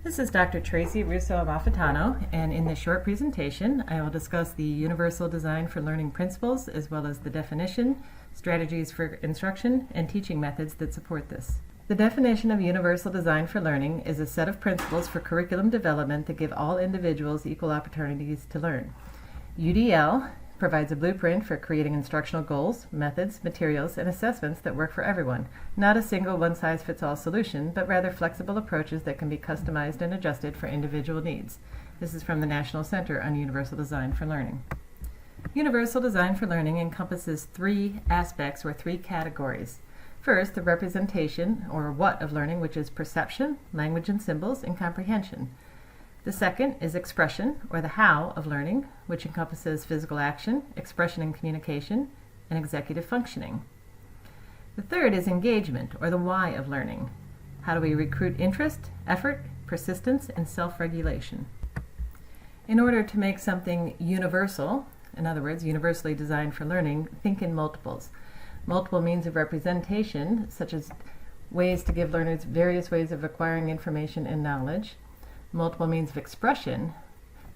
This is Dr. Tracy Russo-Amalfitano, and in this short presentation, I will discuss the Universal Design for Learning principles, as well as the definition, strategies for instruction, and teaching methods that support this. The definition of Universal Design for Learning is a set of principles for curriculum development that give all individuals equal opportunities to learn. UDL provides a blueprint for creating instructional goals, methods, materials, and assessments that work for everyone. Not a single one-size-fits-all solution, but rather flexible approaches that can be customized and adjusted for individual needs. This is from the National Center on Universal Design for Learning. Universal Design for Learning encompasses three aspects or three categories. First, the representation, or what, of learning, which is perception, language and symbols, and comprehension. The second is expression, or the how of learning, which encompasses physical action, expression and communication, and executive functioning. The third is engagement, or the why of learning. How do we recruit interest, effort, persistence, and self-regulation? In order to make something universal, in other words, universally designed for learning, think in multiples. Multiple means of representation, such as ways to give learners various ways of acquiring information and knowledge. Multiple means of expression,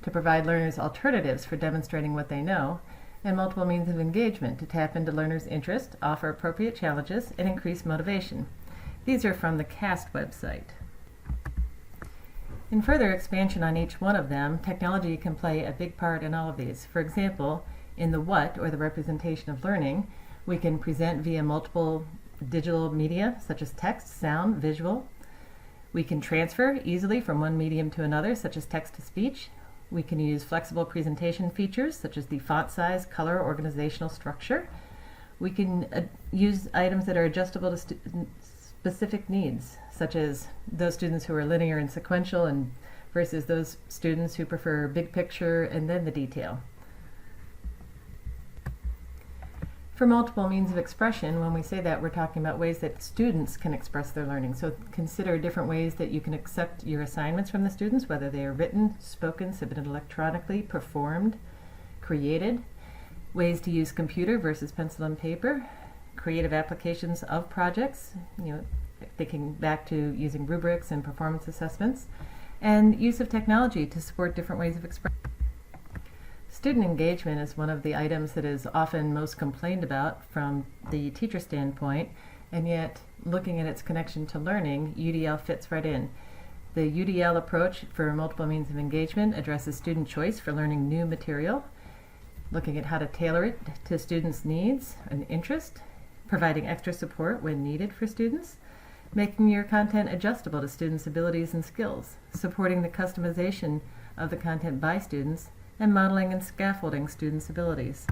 to provide learners alternatives for demonstrating what they know, and multiple means of engagement, to tap into learners' interest, offer appropriate challenges, and increase motivation. These are from the CAST website. In further expansion on each one of them, technology can play a big part in all of these. For example, in the what, or the representation of learning, we can present via multiple digital media, such as text, sound, visual. We can transfer easily from one medium to another, such as text-to-speech. We can use flexible presentation features, such as the font size, color, organizational structure. We can use items that are adjustable to specific needs, such as those students who are linear and sequential and versus those students who prefer big picture and then the detail. For multiple means of expression, when we say that, we're talking about ways that students can express their learning. So consider different ways that you can accept your assignments from the students, whether they are written, spoken, submitted electronically, performed, created, ways to use computer versus pencil and paper, creative applications of projects, thinking back to using rubrics and performance assessments, and use of technology to support different ways of expression. Student engagement is one of the items that is often most complained about from the teacher standpoint, and yet looking at its connection to learning, UDL fits right in. The UDL approach for multiple means of engagement addresses student choice for learning new material, looking at how to tailor it to students' needs and interest, providing extra support when needed for students, making your content adjustable to students' abilities and skills, supporting the customization of the content by students, and modeling and scaffolding students' abilities.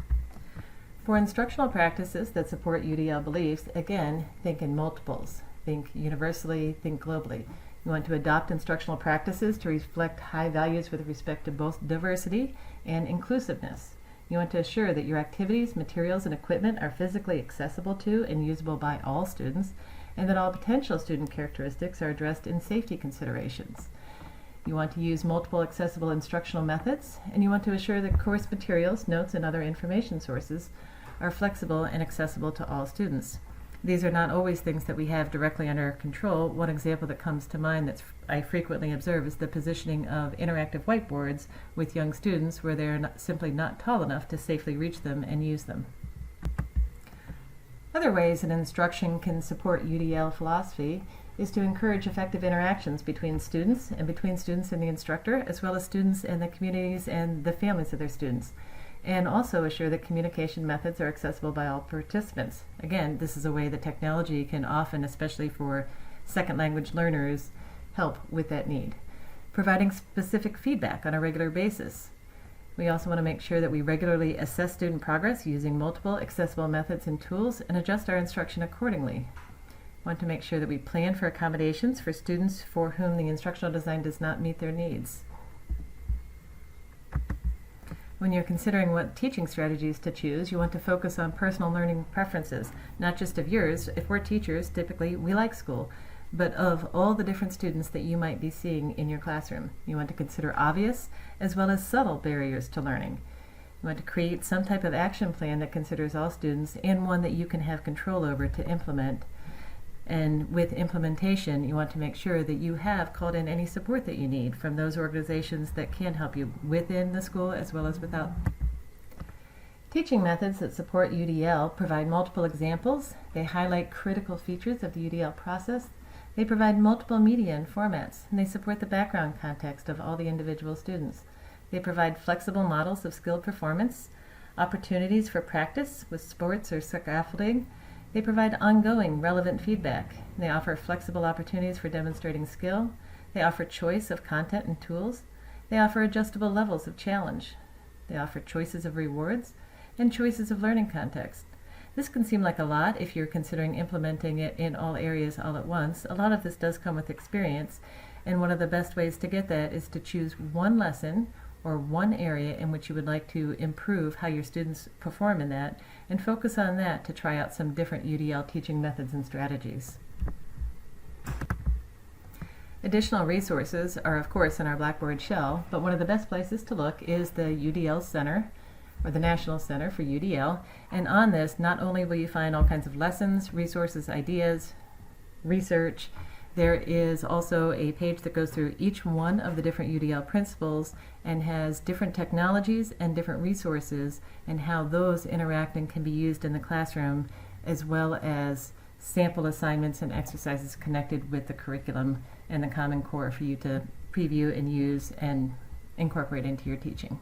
For instructional practices that support UDL beliefs, again, think in multiples. Think universally, think globally. You want to adopt instructional practices to reflect high values with respect to both diversity and inclusiveness. You want to assure that your activities, materials, and equipment are physically accessible to and usable by all students, and that all potential student characteristics are addressed in safety considerations. You want to use multiple accessible instructional methods, and you want to assure that course materials, notes, and other information sources are flexible and accessible to all students. These are not always things that we have directly under our control. One example that comes to mind that I frequently observe is the positioning of interactive whiteboards with young students where they're simply not tall enough to safely reach them and use them. Other ways that instruction can support UDL philosophy is to encourage effective interactions between students and the instructor, as well as students and the communities and the families of their students, and also assure that communication methods are accessible by all participants. Again, this is a way that technology can often, especially for second language learners, help with that need. Providing specific feedback on a regular basis. We also want to make sure that we regularly assess student progress using multiple accessible methods and tools and adjust our instruction accordingly. Want to make sure that we plan for accommodations for students for whom the instructional design does not meet their needs. When you're considering what teaching strategies to choose, you want to focus on personal learning preferences, not just of yours. If we're teachers, typically we like school, but of all the different students that you might be seeing in your classroom. You want to consider obvious as well as subtle barriers to learning. You want to create some type of action plan that considers all students and one that you can have control over to implement And with implementation, you want to make sure that you have called in any support that you need from those organizations that can help you within the school as well as without. Teaching methods that support UDL provide multiple examples. They highlight critical features of the UDL process. They provide multiple media and formats, and they support the background context of all the individual students. They provide flexible models of skilled performance, opportunities for practice with sports or scaffolding. They provide ongoing, relevant feedback. They offer flexible opportunities for demonstrating skill. They offer choice of content and tools. They offer adjustable levels of challenge. They offer choices of rewards and choices of learning context. This can seem like a lot if you're considering implementing it in all areas all at once. A lot of this does come with experience, and one of the best ways to get that is to choose one lesson or one area in which you would like to improve how your students perform in that, and focus on that to try out some different UDL teaching methods and strategies. Additional resources are, of course, in our Blackboard shell, but one of the best places to look is the UDL Center, or the National Center for UDL, and on this not only will you find all kinds of lessons, resources, ideas, research, there is also a page that goes through each one of the different UDL principles and has different technologies and different resources and how those interact and can be used in the classroom, as well as sample assignments and exercises connected with the curriculum and the Common Core for you to preview and use and incorporate into your teaching.